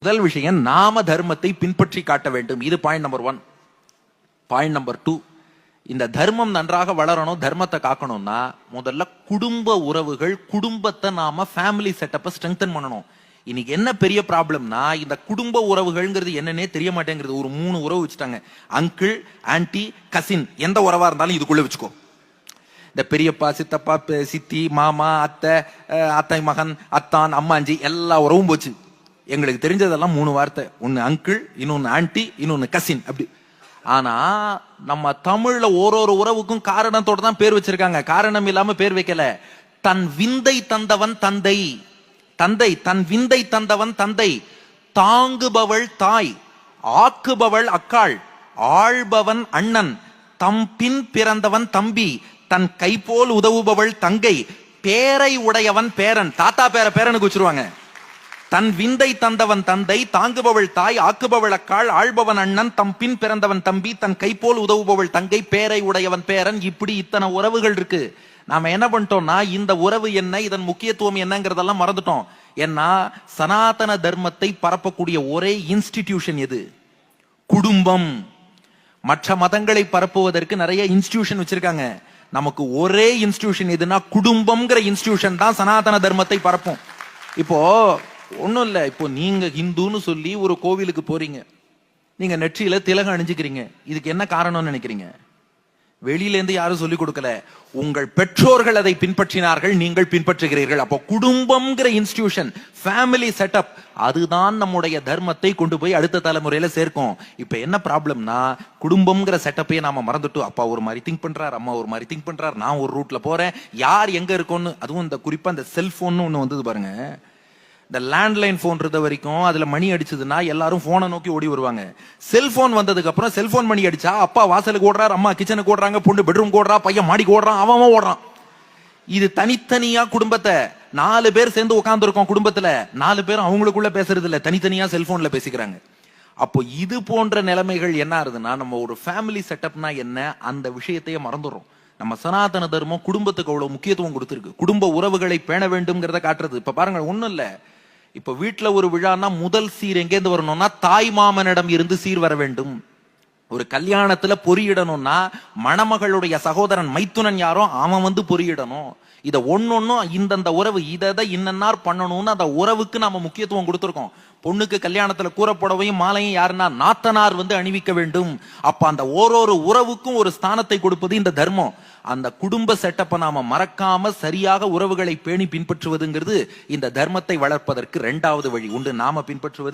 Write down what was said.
முதல் விஷயம், நாம தர்மத்தை பின்பற்றி காட்ட வேண்டும். இது பாயிண்ட் நம்பர் 1. பாயிண்ட் நம்பர் 2, இந்த தர்மம் நன்றாக வளரணும், தர்மத்தை காக்கணும்னா முதல்ல குடும்ப உறவுகள், குடும்பத்தை நாம ஃபேமிலி செட்டப்பை ஸ்ட்ரெங்தன் பண்ணணும். இன்னைக்கு என்ன பெரிய ப்ராப்ளம்னா, இந்த குடும்ப உறவுகள்ங்கிறது என்னன்னே தெரிய மாட்டேங்கிறது. ஒரு 3 உறவு வச்சுட்டாங்க. Uncle, anti, cousin. எந்த உறவா இருந்தாலும் இதுக்குள்ள வச்சுக்கோ. இந்த பெரியப்பா, சித்தப்பா, சித்தி, மாமா, அத்தை, அத்தை மகன், அத்தான், அம்மாஞ்சி, எல்லா உறவும் போச்சு. எங்களுக்கு தெரிஞ்சதெல்லாம் 3 வார்த்தை. ஒன்னு அங்கிள், இன்னொன்னு ஆன்டி, இன்னொன்னு கசின். அப்படி. ஆனா நம்ம தமிழ்ல ஒரு உறவுக்கும் காரணத்தோட தான் பேர் வச்சிருக்காங்க. காரணம் இல்லாம பேர் வைக்கல. தன் விந்தை தந்தவன் தந்தை, தந்தை தன் விந்தை தந்தவன் தந்தை, தாங்குபவள் தாய், ஆக்குபவள் அக்காள், ஆள்பவன் அண்ணன், தம் பின் பிறந்தவன் தம்பி, தன் கை போல் உதவுபவள் தங்கை, பேரை உடையவன் பேரன். தாத்தா பேரனுக்கு வச்சிருவாங்க. தன் விந்தை தந்தவன் தந்தை, தாங்குபவள் தாய், ஆக்குபவள் அக்காள், ஆள்பவன் அண்ணன், தம் பின் பிறந்தவன் தம்பி, தன் கை போல் உதவுபவள் தங்கை, பேரை உடையவன் பேரன். இப்படி இத்தனை உறவுகள் இருக்கு. நாம என்ன பண்ணிட்டோம்னா, இந்த உறவு என்ன, இதன் முக்கியத்துவம் என்னங்கிறதெல்லாம் மறந்துட்டோம். ஏன்னா சனாதன தர்மத்தை பரப்பக்கூடிய ஒரே இன்ஸ்டிடியூஷன் எது? குடும்பம். மற்ற மதங்களை பரப்புவதற்கு நிறைய இன்ஸ்டிடியூஷன் வச்சிருக்காங்க. நமக்கு ஒரே இன்ஸ்டிடியூஷன் எதுனா குடும்பம்ங்கிற இன்ஸ்டிடியூஷன் தான் சனாதன தர்மத்தை பரப்பும். இப்போ ஒண்ணும் இல்ல, இப்போ நீங்க ஹிந்துன்னு சொல்லி ஒரு கோவிலுக்கு போறீங்க, நீங்க நெற்றியில திலகம் அணிஞ்சுக்கிறீங்க. இதுக்கு என்ன காரணம்னு நினைக்கிறீங்க? வெளியில இருந்து யாரும் சொல்லிக் கொடுக்கல, உங்கள் பெற்றோர்கள் அதை பின்பற்றினார்கள், நீங்கள் பின்பற்றுகிறீர்கள். அப்போ குடும்பம்ங்கிற இன்ஸ்டிடியூஷன், ஃபேமிலி செட்டப், அதுதான் நம்முடைய தர்மத்தை கொண்டு போய் அடுத்த தலைமுறையில சேர்க்கும். இப்ப என்ன ப்ராப்ளம்னா, குடும்பம்ங்கிற செட்டப்பையே நாம மறந்துட்டு, அப்பா ஒரு மாதிரி திங்க் பண்றார், அம்மா ஒரு மாதிரி திங்க் பண்றார், நான் ஒரு ரூட்ல போறேன், யார் எங்க இருக்கோன்னு. அதுவும் இந்த குறிப்பா இந்த செல்போன் ஒண்ணு வந்தது பாருங்க. இந்த லேண்ட்லைன் போன் இருந்த வரைக்கும் அதுல மணி அடிச்சதுன்னா எல்லாரும் போனை நோக்கி ஓடி வருவாங்க. செல்போன் வந்ததுக்கு அப்புறம் செல்போன் மணி அடிச்சா அப்பா வாசலுக்கு ஓடுறார், அம்மா கிச்சனுக்கு ஓடுறாங்க, பொண்ணு பெட்ரூம் ஓடுறா, பையன் மாடிக்கு ஓடுறான், அவன் ஓடுறான். இது தனித்தனியா குடும்பத்தை 4 பேர் சேர்ந்து உட்கார்ந்து இருக்கோம். குடும்பத்துல 4 பேரும் அவங்களுக்குள்ள பேசுறது இல்ல, தனித்தனியா செல்போன்ல பேசிக்கிறாங்க. அப்போ இது போன்ற நிலைமைகள் என்ன ஆகுதுன்னா, நம்ம ஒரு ஃபேமிலி செட்டப்னா என்ன, அந்த விஷயத்தையே மறந்துடுறோம். நம்ம சனாதன தர்மம் குடும்பத்துக்கு அவ்வளவு முக்கியத்துவம் கொடுத்திருக்கு. குடும்ப உறவுகளை பேண வேண்டும்ங்கிறத காட்டுறது. இப்ப பாருங்க, ஒண்ணும் இல்ல, இப்ப வீட்டுல ஒரு விழான்னா முதல் சீர் எங்கேருந்து வரணும்னா தாய் மாமனிடம் இருந்து சீர் வர வேண்டும். ஒரு கல்யாணத்துல பொறியிடணும்னா மணமகளுடைய சகோதரன் மைத்துனன் யாரோ அவன் வந்து பொறியிடணும். இத ஒன்னொன்னும் இந்தந்த உறவு இதை இன்னன்னார் பண்ணணும்னு அந்த உறவுக்கு நாம முக்கியத்துவம் கொடுத்திருக்கோம். பொண்ணுக்கு கல்யாணத்துல கூறப்புடவையும் மாலையும் யாருன்னா நாத்தனார் வந்து அணிவிக்க வேண்டும். அப்ப அந்த ஒரு உறவுக்கும் ஒரு ஸ்தானத்தை கொடுப்பது இந்த தர்மம். அந்த குடும்ப செட்டப்பை நாம மறக்காம சரியாக உறவுகளை பேணி பின்பற்றுவதுங்கிறது இந்த தர்மத்தை வளர்ப்பதற்கு 2வது வழி உண்டு. நாம பின்பற்றுவது